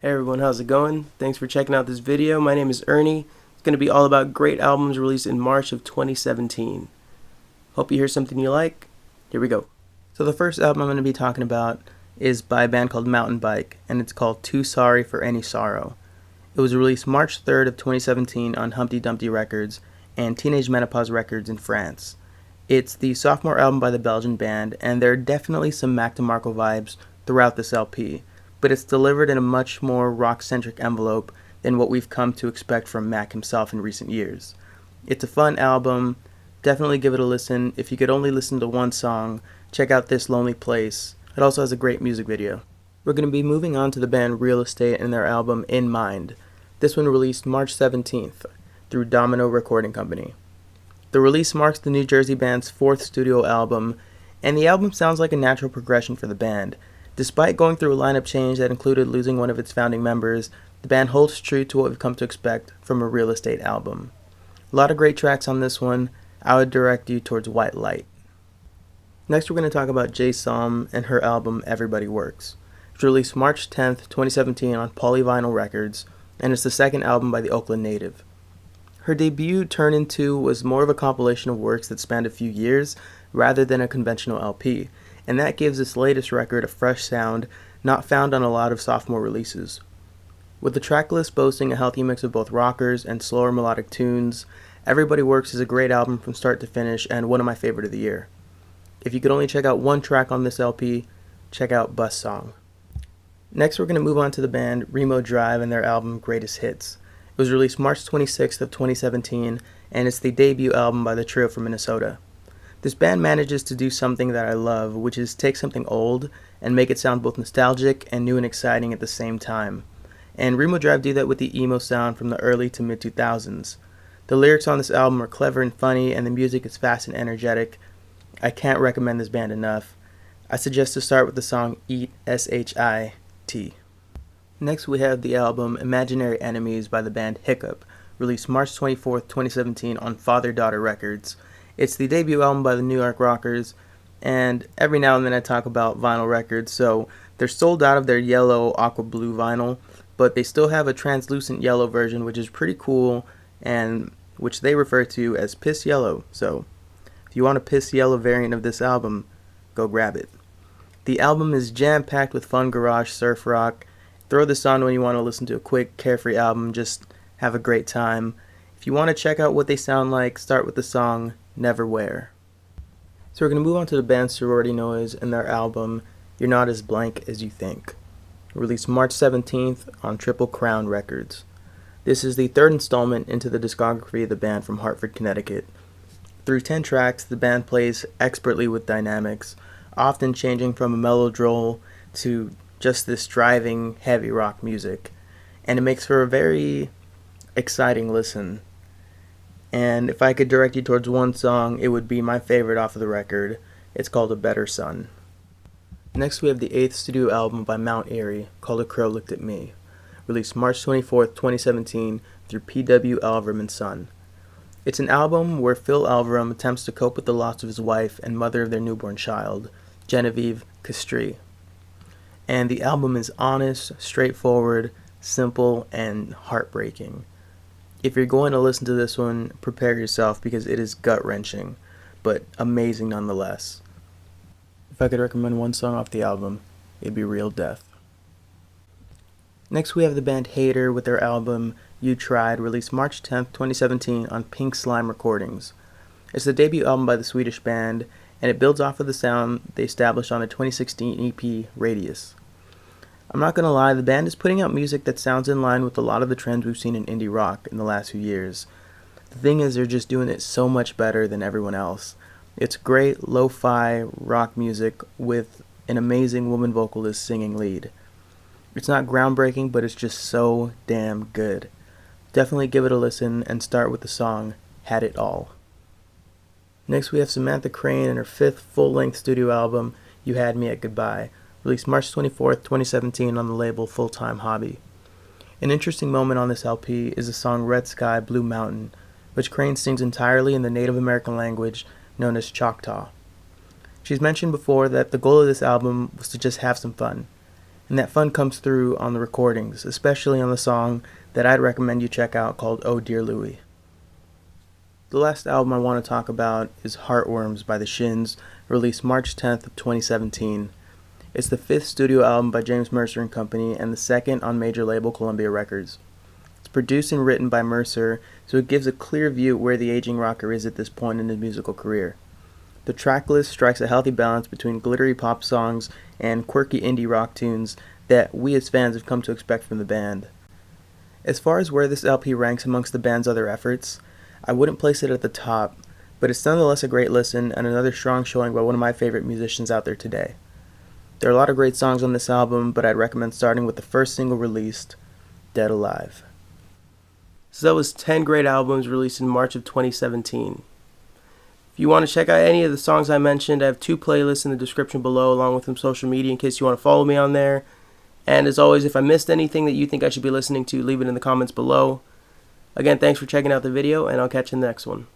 Hey everyone, how's it going? Thanks for checking out this video. My name is Ernie. It's going to be all about great albums released in March of 2017. Hope you hear something you like. Here we go. So the first album I'm going to be talking about is by a band called Mountain Bike, and it's called Too Sorry for Any Sorrow. It was released March 3rd of 2017 on Humpty Dumpty Records and Teenage Menopause Records in France. It's the sophomore album by the Belgian band, and there are definitely some Mac DeMarco vibes throughout this LP, but it's delivered in a much more rock-centric envelope than what we've come to expect from Mac himself in recent years. It's a fun album. Definitely give it a listen. If you could only listen to one song, check out This Lonely Place. It also has a great music video. We're going to be moving on to the band Real Estate and their album In Mind. This one released March 17th through Domino Recording Company. The release marks the New Jersey band's fourth studio album, and the album sounds like a natural progression for the band. Despite going through a lineup change that included losing one of its founding members, the band holds true to what we've come to expect from a Real Estate album. A lot of great tracks on this one. I would direct you towards White Light. Next we're going to talk about Jay Som and her album Everybody Works. It was released March 10th, 2017 on Polyvinyl Records, and it's the second album by the Oakland native. Her debut, Turn Into, was more of a compilation of works that spanned a few years rather than a conventional LP, and that gives this latest record a fresh sound not found on a lot of sophomore releases. With the tracklist boasting a healthy mix of both rockers and slower melodic tunes, Everybody Works is a great album from start to finish and one of my favorite of the year. If you could only check out one track on this LP, check out Bus Song. Next we're going to move on to the band Remo Drive and their album Greatest Hits. It was released March 26th of 2017, and it's the debut album by the trio from Minnesota. This band manages to do something that I love, which is take something old and make it sound both nostalgic and new and exciting at the same time. And Remo Drive do that with the emo sound from the early to mid-2000s. The lyrics on this album are clever and funny, and the music is fast and energetic. I can't recommend this band enough. I suggest to start with the song Eat S-H-I-T. Next we have the album Imaginary Enemies by the band Hiccup, released March 24th, 2017 on Father-Daughter Records. It's the debut album by the New York Rockers, and every now and then I talk about vinyl records, so they're sold out of their yellow aqua blue vinyl, but they still have a translucent yellow version which is pretty cool, and which they refer to as Piss Yellow, so if you want a Piss Yellow variant of this album, go grab it. The album is jam-packed with fun garage surf rock. Throw this on when you want to listen to a quick, carefree album, just have a great time. If you want to check out what they sound like, start with the song Never Wear. So we're going to move on to the band Sorority Noise and their album You're Not As Blank As You Think. Released March 17th on Triple Crown Records. This is the third installment into the discography of the band from Hartford, Connecticut. Through 10 tracks, the band plays expertly with dynamics, often changing from a mellow droll to just this driving, heavy rock music, and it makes for a very exciting listen. And if I could direct you towards one song, it would be my favorite off of the record. It's called A Better Sun. Next we have the 8th studio album by Mount Eerie, called A Crow Looked at Me, released March 24th, 2017 through P.W. Alverum & Son. It's an album where Phil Alverum attempts to cope with the loss of his wife and mother of their newborn child, Genevieve Castries. And the album is honest, straightforward, simple, and heartbreaking. If you're going to listen to this one, prepare yourself because it is gut-wrenching, but amazing nonetheless. If I could recommend one song off the album, it'd be Real Death. Next we have the band Hater with their album You Tried, released March 10th, 2017 on Pink Slime Recordings. It's the debut album by the Swedish band, and it builds off of the sound they established on the 2016 EP Radius. I'm not gonna lie, the band is putting out music that sounds in line with a lot of the trends we've seen in indie rock in the last few years. The thing is, they're just doing it so much better than everyone else. It's great lo-fi rock music with an amazing woman vocalist singing lead. It's not groundbreaking, but it's just so damn good. Definitely give it a listen and start with the song Had It All. Next we have Samantha Crain and her 5th full-length studio album, You Had Me at Goodbye, released March 24th, 2017 on the label Full Time Hobby. An interesting moment on this LP is the song Red Sky, Blue Mountain, which Crain sings entirely in the Native American language known as Choctaw. She's mentioned before that the goal of this album was to just have some fun. and that fun comes through on the recordings, especially on the song that I'd recommend you check out called Oh Dear Louie. The last album I want to talk about is Heartworms by the Shins, released March 10th of 2017. It's the 5th studio album by James Mercer and Company and the 2nd on major label Columbia Records. It's produced and written by Mercer, so it gives a clear view where the aging rocker is at this point in his musical career. The tracklist strikes a healthy balance between glittery pop songs and quirky indie rock tunes that we as fans have come to expect from the band. As far as where this LP ranks amongst the band's other efforts, I wouldn't place it at the top, but it's nonetheless a great listen and another strong showing by one of my favorite musicians out there today. There are a lot of great songs on this album, but I'd recommend starting with the first single released, Dead Alive. So that was 10 great albums released in March of 2017. If you want to check out any of the songs I mentioned, I have 2 playlists in the description below along with some social media in case you want to follow me on there. And as always, if I missed anything that you think I should be listening to, leave it in the comments below. Again, thanks for checking out the video, and I'll catch you in the next one.